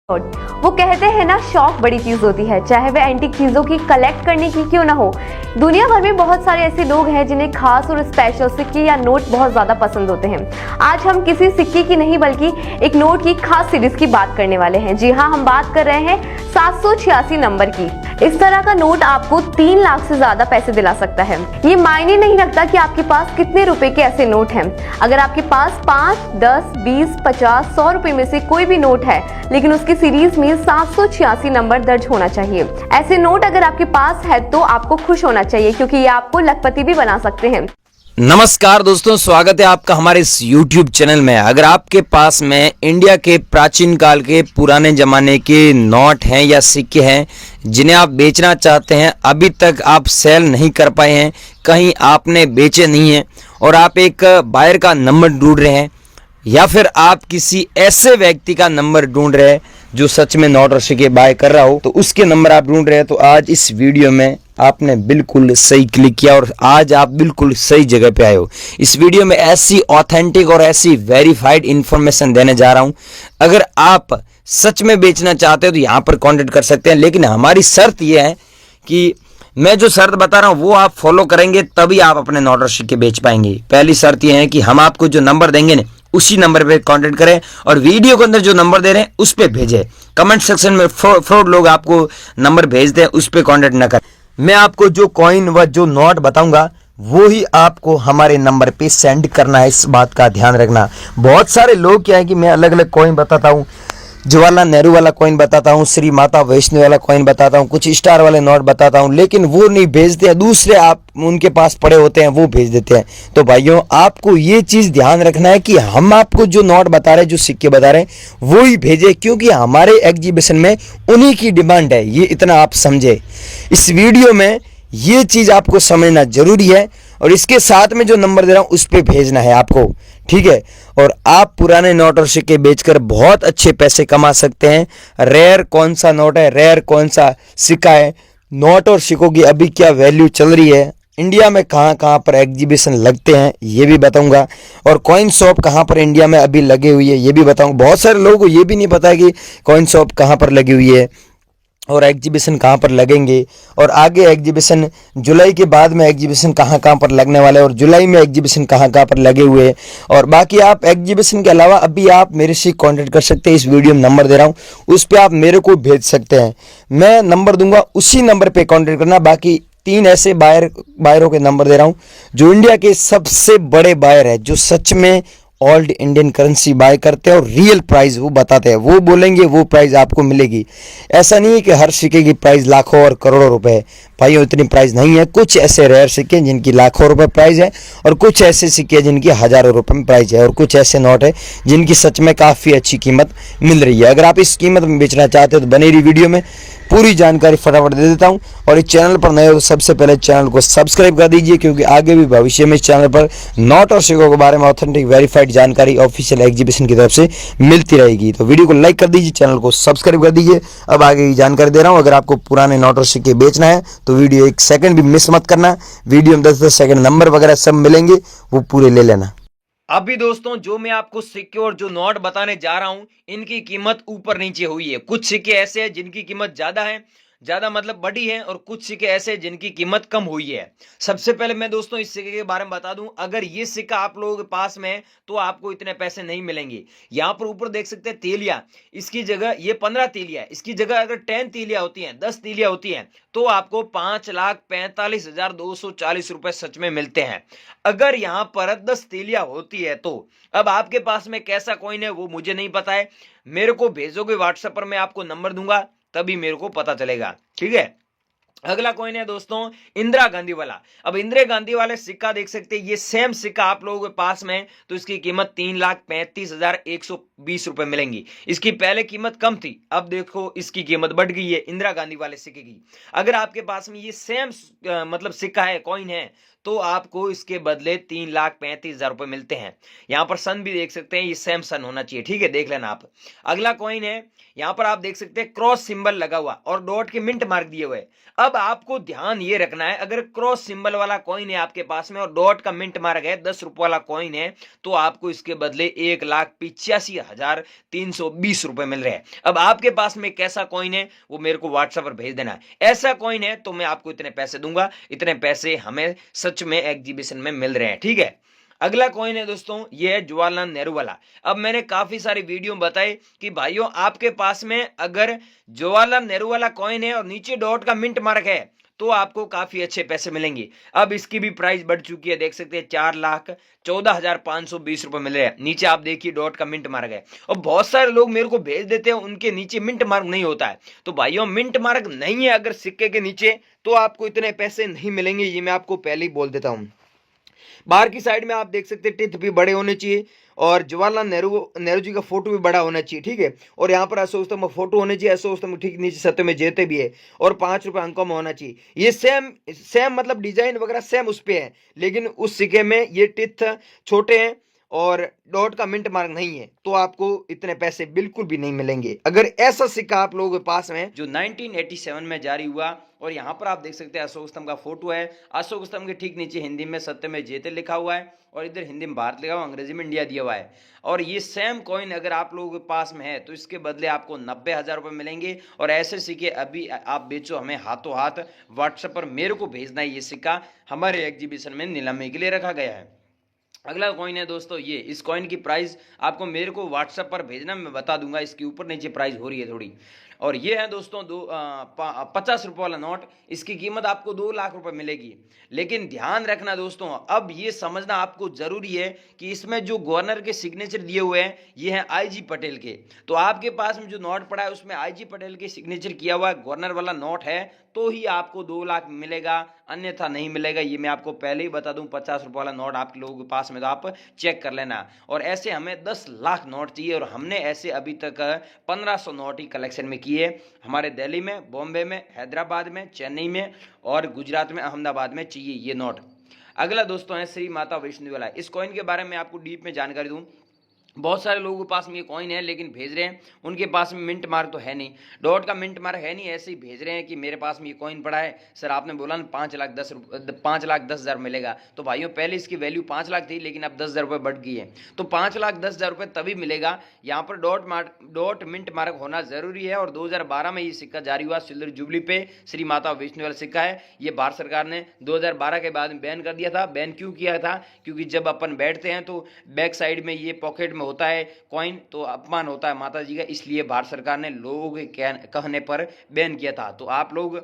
वो कहते हैं ना, शौक बड़ी चीज होती है, चाहे वह एंटीक चीजों की कलेक्ट करने की क्यों ना हो। दुनिया भर में बहुत सारे ऐसे लोग हैं जिन्हें खास और स्पेशल सिक्के या नोट बहुत ज्यादा पसंद होते हैं। आज हम किसी सिक्के की नहीं बल्कि एक नोट की खास सीरीज की बात करने वाले हैं। जी हाँ, हम बात कर रहे हैं 786 नंबर की। इस तरह का नोट आपको 3 लाख से ज्यादा पैसे दिला सकता है। ये मायने नहीं रखता कि आपके पास कितने रुपए के ऐसे नोट हैं। अगर आपके पास 5, 10, 20, 50, 100 रुपए में से कोई भी नोट है, लेकिन उसकी सीरीज में 786 नंबर दर्ज होना चाहिए। ऐसे नोट अगर आपके पास है तो आपको खुश होना चाहिए, क्योंकि ये आपको लखपति भी बना सकते हैं। नमस्कार दोस्तों, स्वागत है आपका हमारे इस YouTube चैनल में। अगर आपके पास में इंडिया के प्राचीन काल के पुराने ज़माने के नोट हैं या सिक्के हैं जिन्हें आप बेचना चाहते हैं, अभी तक आप सेल नहीं कर पाए हैं, कहीं आपने बेचे नहीं हैं और आप एक बायर का नंबर ढूंढ रहे हैं, या फिर आप किसी ऐसे व्यक्ति का नंबर ढूंढ रहे हैं जो सच में नोट और सिक्के बाय कर रहा हो, तो उसके नंबर आप ढूंढ रहे हैं, तो आज इस वीडियो में आपने बिल्कुल सही क्लिक किया और आज आप बिल्कुल सही जगह पे आए हो। इस वीडियो में ऐसी ऑथेंटिक और ऐसी वेरीफाइड इंफॉर्मेशन देने जा रहा हूं। अगर आप सच में बेचना चाहते हो तो यहां पर कांटेक्ट कर सकते हैं, लेकिन हमारी शर्त यह है कि मैं जो शर्त बता रहा हूं वो आप फॉलो करेंगे तभी आप अपने नोट और सिक्के बेच पाएंगे। पहली शर्त यह है कि हम आपको जो नंबर देंगे ना, उसी नंबर पे कांटेक्ट करें और वीडियो के अंदर जो नंबर दे रहे हैं उस पे भेजें। कमेंट सेक्शन में फ्रॉड लोग आपको नंबर भेजते हैं, उस पे कांटेक्ट ना करें। मैं आपको जो कॉइन व जो नोट बताऊंगा वो ही आपको हमारे नंबर पे सेंड करना है, इस बात का ध्यान रखना। बहुत सारे लोग क्या है कि मैं अलग अलग कॉइन बताता हूँ, जवाहरलाल नेहरू वाला कॉइन बताता हूँ, श्री माता वैष्णो वाला कॉइन बताता हूँ, कुछ स्टार वाले नोट बताता हूँ, लेकिन वो नहीं भेजते हैं, दूसरे आप उनके पास पड़े होते हैं वो भेज देते हैं। तो भाइयों, आपको ये चीज़ ध्यान रखना है कि हम आपको जो नोट बता रहे हैं, जो सिक्के बता रहे हैं, वो ही भेजे, क्योंकि हमारे एग्जीबिशन में उन्हीं की डिमांड है। ये इतना आप समझे। इस वीडियो में ये चीज़ आपको समझना जरूरी है और इसके साथ में जो नंबर दे रहा हूँ उस पर भेजना है आपको, ठीक है। और आप पुराने नोट और सिक्के बेचकर बहुत अच्छे पैसे कमा सकते हैं। रेयर कौन सा नोट है, रेयर कौन सा सिक्का है, नोट और सिक्कों की अभी क्या वैल्यू चल रही है, इंडिया में कहाँ कहाँ पर एग्जीबिशन लगते हैं ये भी बताऊंगा, और कॉइन शॉप कहाँ पर इंडिया में अभी लगी हुई है ये भी बताऊंगा। बहुत सारे लोगों को ये भी नहीं पता है कि कॉइन शॉप कहाँ पर लगी हुई है और एग्जीबिशन कहाँ पर लगेंगे, और आगे एग्जीबिशन जुलाई के बाद में एग्जीबिशन कहाँ कहाँ पर लगने वाले हैं, और जुलाई में एग्जीबिशन कहाँ कहाँ पर लगे हुए हैं। और बाकी आप एग्जीबिशन के अलावा अभी आप मेरे से कांटेक्ट कर सकते हैं। इस वीडियो में नंबर दे रहा हूँ, उस पर आप मेरे को भेज सकते हैं, मैं नंबर दूंगा, उसी नंबर पर कांटेक्ट करना। बाकी 3 ऐसे बायरों के नंबर दे रहा हूँ जो इंडिया के सबसे बड़े बायर है, जो सच में ओल्ड इंडियन करेंसी बाय करते हैं और रियल प्राइस वो बताते हैं, वो बोलेंगे वो प्राइस आपको मिलेगी। ऐसा नहीं है कि हर सिक्के की प्राइस लाखों और करोड़ों रुपए है, भाइयों इतनी प्राइस नहीं है। कुछ ऐसे रेयर सिक्के जिनकी लाखों रुपए प्राइस है, और कुछ ऐसे सिक्के जिनकी हजारों रुपए में प्राइस है, और कुछ ऐसे नोट है जिनकी सच में काफ़ी अच्छी कीमत मिल रही है। अगर आप इस कीमत में बेचना चाहते हो तो बनी रही वीडियो में पूरी जानकारी फटाफट दे देता हूं। और इस चैनल पर नए हो तो सबसे पहले चैनल को सब्सक्राइब कर दीजिए, क्योंकि आगे भी भविष्य में इस चैनल पर नोट और सिक्कों के बारे में ऑथेंटिक वेरीफाइड जानकारी ऑफिशियल एग्जीबिशन की तरफ से मिलती रहेगी। तो वीडियो को लाइक कर दीजिए, चैनल को सब्सक्राइब कर दीजिए। अब आगे की जानकारी दे रहा हूँ। अगर आपको पुराने नोट और सिक्के बेचना है तो वीडियो 1 सेकंड भी मिस मत करना। वीडियो में 10-10 सेकंड नंबर वगैरह सब मिलेंगे, वो पूरे ले लेना। अभी दोस्तों जो मैं आपको सिक्के और जो नोट बताने जा रहा हूं, इनकी कीमत ऊपर नीचे हुई है। कुछ सिक्के ऐसे हैं जिनकी कीमत ज्यादा है, ज्यादा मतलब बड़ी है, और कुछ सिक्के ऐसे हैं जिनकी कीमत कम हुई है। सबसे पहले मैं दोस्तों इस सिक्के के बारे में बता दूं, अगर ये सिक्का आप लोगों के पास में है तो आपको इतने पैसे नहीं मिलेंगे। यहां पर ऊपर देख सकते हैं तेलिया, इसकी जगह ये 15 तीलिया है, इसकी जगह अगर 10 तीलिया होती हैं, 10 तीलिया होती हैं, तो आपको 5,45,240 रुपए सच में मिलते हैं। अगर यहां पर 10 तीलिया होती है तो अब आपके पास में कैसा कॉइन है वो मुझे नहीं पता है, मेरे को भेजोगे व्हाट्सएप पर, मैं आपको नंबर दूंगा तभी मेरे को पता चलेगा, ठीक है। अगला कॉइन है दोस्तों इंदिरा गांधी वाला। अब इंदिरा गांधी वाले सिक्का देख सकते हैं, ये सेम सिक्का आप लोगों के पास में है तो इसकी कीमत 3,35,120 रुपए मिलेंगी। इसकी पहले कीमत कम थी, अब देखो इसकी कीमत बढ़ गई है इंदिरा गांधी वाले सिक्के की। अगर आपके पास में ये सेम मतलब सिक्का है, कॉइन है, तो आपको इसके बदले 3,35,000 रुपए मिलते हैं। यहां पर सन भी देख सकते हैं, ये सेम सन होना चाहिए, ठीक है, देख लेना आप। अगला कॉइन है, यहां पर आप देख सकते हैं क्रॉस सिंबल लगा हुआ और डॉट के मिंट मार्क दिए हुए। अब आपको ध्यान ये रखना है, अगर क्रॉस सिंबल वाला कॉइन है आपके पास में और डॉट का मिंट मार्क है, 10 रुपए वाला कॉइन है, तो आपको इसके बदले 1,85,000 9,320 रुपए मिल रहे हैं। अब आपके पास में कैसा कॉइन है वो मेरे को व्हाट्सएप पर भेज देना। ऐसा कॉइन है तो मैं आपको इतने पैसे दूंगा, इतने पैसे हमें सच में एग्जीबिशन में मिल रहे हैं, ठीक है। अगला कॉइन है दोस्तों, ये है जवाहरलाल नेहरू वाला। अब मैंने काफी सारे वीडियो बताए कि भाइयों आपके पास में अगर जवाहरलाल नेहरू वाला कॉइन है और नीचे डॉट का मिंट मार्क है तो आपको काफी अच्छे पैसे मिलेंगे। अब इसकी भी प्राइस बढ़ चुकी है, देख सकते हैं 4,14,520 रुपए मिल रहे हैं। नीचे आप देखिए डॉट का मिंट मार्क है और बहुत सारे लोग मेरे को भेज देते हैं उनके नीचे मिंट मार्क नहीं होता है। तो भाइयों मिंट मार्क नहीं है अगर सिक्के के नीचे तो आपको इतने पैसे नहीं मिलेंगे, ये मैं आपको पहले ही बोल देता हूं। बाहर की साइड में आप देख सकते हैं टिथ भी बड़े होने चाहिए और जवाहरलाल नेहरू जी का फोटो भी बड़ा होना चाहिए, ठीक है। और यहाँ पर अशोक स्तंभ फोटो होने चाहिए, अशोक स्तंभ ठीक नीचे सत्य में जेते भी है और 5 रुपए अंकों में होना चाहिए। ये सेम मतलब डिजाइन वगैरह सेम उस पे है, लेकिन उस सिक्के में ये टिथ छोटे हैं और डॉट का मिंट मार्क नहीं है, तो आपको इतने पैसे बिल्कुल भी नहीं मिलेंगे। अगर ऐसा सिक्का आप लोगों के पास में जो 1987 में जारी हुआ और यहाँ पर आप देख सकते हैं अशोक स्तंभ का फोटो है, अशोक स्तंभ के ठीक नीचे हिंदी में सत्य में जेते लिखा हुआ है और इधर हिंदी में भारत लिखा हुआ, अंग्रेजी में इंडिया दिया हुआ है। और ये सेम कॉइन अगर आप लोगों के पास में है तो इसके बदले आपको 90,000 रुपए मिलेंगे। और ऐसे सिक्के अभी आप बेचो, हमें हाथों हाथ व्हाट्सएप पर मेरे को भेजना है। ये सिक्का हमारे एग्जीबिशन में नीलामी के लिए रखा गया है। अगला कॉइन है दोस्तों ये, इस कॉइन की प्राइस आपको मेरे को व्हाट्सएप पर भेजना, मैं बता दूंगा। इसके ऊपर नीचे प्राइस हो रही है थोड़ी। और ये है दोस्तों 50 रुपये वाला नोट, इसकी कीमत आपको 2 लाख रुपए मिलेगी। लेकिन ध्यान रखना दोस्तों, अब ये समझना आपको जरूरी है कि इसमें जो गवर्नर के सिग्नेचर दिए हुए हैं ये हैं IG पटेल के। तो आपके पास में जो नोट पड़ा है उसमें IG पटेल के सिग्नेचर किया हुआ है, गवर्नर वाला नोट है, तो ही आपको 2 लाख मिलेगा, अन्यथा नहीं मिलेगा। ये मैं आपको पहले ही बता दूं। 50 रुपये वाला नोट आप लोगों के पास में तो आप चेक कर लेना। और ऐसे हमें 10 लाख नोट चाहिए और हमने ऐसे अभी तक 1500 नोट ही कलेक्शन में किए हमारे दिल्ली में, बॉम्बे में, हैदराबाद में, चेन्नई में और गुजरात में, अहमदाबाद में चाहिए ये नोट। अगला दोस्तों है श्री माता वैष्णो वाला। इस कॉइन के बारे में आपको डीप में जानकारी दूं। बहुत सारे लोगों के पास में ये कॉइन है लेकिन भेज रहे हैं उनके पास में मिंट मार्क तो है नहीं, डॉट का मिंट मार्क है नहीं, ऐसे ही भेज रहे हैं कि मेरे पास में ये कॉइन पड़ा है सर, आपने बोला ना 5,10,000 मिलेगा। तो भाइयों पहले इसकी वैल्यू 5 लाख थी लेकिन अब 10,000 रुपये बढ़ गई है। तो 5,10,000 रुपये तभी मिलेगा, यहाँ पर डॉट मिंट मार्क होना जरूरी है। और 2012 में ये सिक्का जारी हुआ, सिल्वर जुबली पे श्री माता वैष्णो वाला सिक्का है। ये भारत सरकार ने 2012 के बाद बैन कर दिया था। बैन क्यों किया था? क्योंकि जब अपन बैठते हैं तो बैक साइड में ये पॉकेट में होता है कॉइन, तो अपमान होता है माता जी का, इसलिए भारत सरकार ने लोगों के कहने पर बैन किया था। तो आप लोगों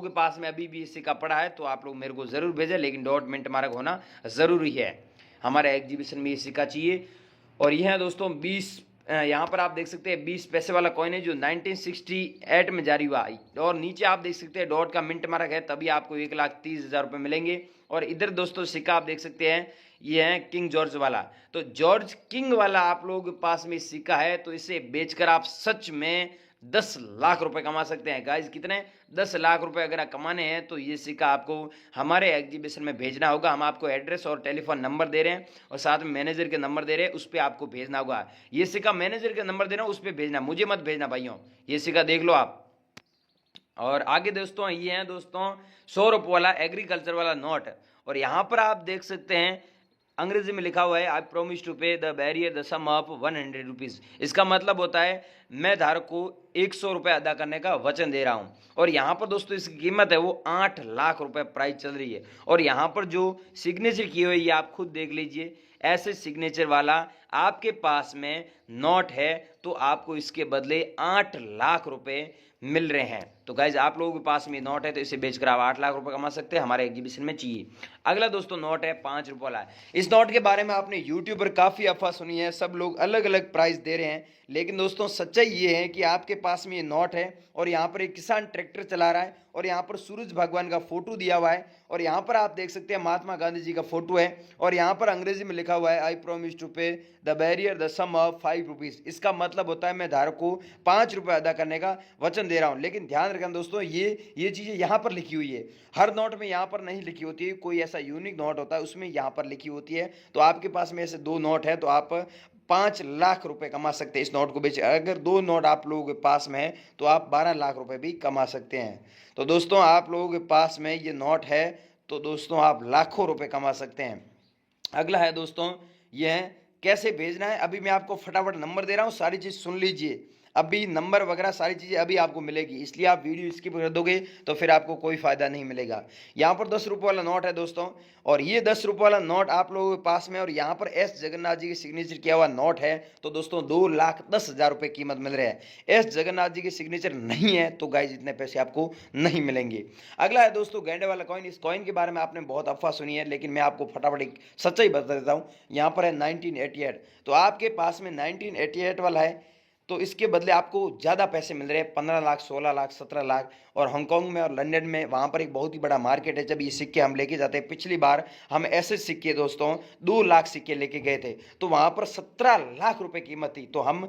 के पास में अभी भी सिक्का पड़ा है तो आप लोग मेरे को जरूर भेजें, लेकिन डॉट मिंट मार्क होना जरूरी है। हमारे एग्जीबिशन में ये सिक्का चाहिए। और यह है दोस्तों 20, यहाँ पर आप देख सकते हैं 20 पैसे वाला कॉइन है जो 1968 में जारी हुआ और नीचे आप देख सकते हैं डॉट का मिंट मार्क है, तभी आपको 1,30,000 रुपये मिलेंगे। और इधर दोस्तों सिक्का आप देख सकते हैं ये है किंग जॉर्ज वाला। तो जॉर्ज किंग वाला आप लोगों के पास में सिक्का है तो इसे बेचकर आप सच में 10 लाख रुपए कमा सकते हैं। गाइस कितने? 10 लाख रुपए अगर आप कमाने हैं तो ये सिक्का आपको हमारे एग्जीबिशन में भेजना होगा। हम आपको एड्रेस और टेलीफोन नंबर दे रहे हैं और साथ में मैनेजर के नंबर दे रहे हैं, उस पर आपको भेजना होगा। ये सिक्का मैनेजर के नंबर दे रहा हूँ, उस पर भेजना, मुझे मत भेजना भाइयों। ये सिक्का देख लो आप। और आगे दोस्तों ये है दोस्तों 100 रुपये वाला एग्रीकल्चर वाला नोट। और यहाँ पर आप देख सकते हैं अंग्रेजी में लिखा हुआ है I promise to pay the bearer the sum of 100 rupees. इसका मतलब होता है मैं धारक को 100 रुपये अदा करने का वचन दे रहा हूँ। और यहाँ पर दोस्तों इसकी कीमत है वो 8 लाख रुपए प्राइस चल रही है। और यहाँ पर जो सिग्नेचर किए हुए ये आप खुद देख लीजिए, ऐसे सिग्नेचर वाला आपके पास में नोट है तो आपको इसके बदले 8 लाख रुपए मिल रहे हैं। तो गाइज आप लोगों के पास में नोट है तो इसे बेचकर आप 8 लाख रुपए कमा सकते हैं, हमारे एग्जीबिशन में चाहिए। अगला दोस्तों नोट है 5 रुपये वाला। इस नोट के बारे में आपने यूट्यूब पर काफ़ी अफवाह सुनी है, सब लोग अलग अलग प्राइस दे रहे हैं, लेकिन दोस्तों सच्चाई ये है कि आपके पास में ये नोट है और यहाँ पर एक किसान ट्रैक्टर चला रहा है और यहाँ पर सूरज भगवान का फोटो दिया हुआ है और यहाँ पर आप देख सकते हैं महात्मा गांधी जी का फोटो है और यहाँ पर अंग्रेजी में लिखा हुआ है I promise to pay the bearer the sum of 5 rupees. इसका मतलब होता है मैं धारक को 5 रुपये अदा करने का वचन दे रहा हूँ। लेकिन ध्यान रखना दोस्तों ये चीज़ें यहाँ पर लिखी हुई है, हर नोट में यहाँ पर नहीं लिखी होती है, कोई ऐसा यूनिक नोट होता है उसमें यहाँ पर लिखी होती है। तो आपके पास में ऐसे 2 नोट है तो आप 5 लाख रुपए कमा सकते हैं इस नोट को बेच। अगर 2 नोट आप लोगों के पास में है तो आप 12 लाख रुपए भी कमा सकते हैं। तो दोस्तों आप लोगों के पास में ये नोट है तो दोस्तों आप लाखों रुपए कमा सकते हैं। अगला है दोस्तों ये है कैसे भेजना है अभी मैं आपको फटाफट नंबर दे रहा हूँ, सारी चीज़ सुन लीजिए। अभी नंबर वगैरह सारी चीज़ें अभी आपको मिलेगी, इसलिए आप वीडियो स्किप कर दोगे तो फिर आपको कोई फ़ायदा नहीं मिलेगा। यहाँ पर 10 रुपये वाला नोट है दोस्तों, और ये 10 रुपये वाला नोट आप लोगों के पास में, और यहाँ पर एस जगन्नाथ जी की सिग्नेचर किया हुआ नोट है, तो दोस्तों 2,10,000 रुपये कीमत मिल रहा है। एस जगन्नाथ जी की सिग्नेचर नहीं है तो गाइस इतने पैसे आपको नहीं मिलेंगे। अगला है दोस्तों गैंडे वाला कॉइन। इस कॉइन के बारे में आपने बहुत अफवाह सुनी है, लेकिन मैं आपको फटाफट एक सच्चाई बता देता हूँ। यहाँ पर है 1988, तो आपके पास में 1988 वाला है तो इसके बदले आपको ज़्यादा पैसे मिल रहे हैं, 15 लाख, 16 लाख, 17 लाख। और हांगकांग में और लंदन में वहाँ पर एक बहुत ही बड़ा मार्केट है, जब ये सिक्के हम लेके जाते हैं। पिछली बार हम ऐसे सिक्के दोस्तों 2 लाख सिक्के लेके गए थे, तो वहाँ पर 17 लाख रुपए कीमत थी, तो हम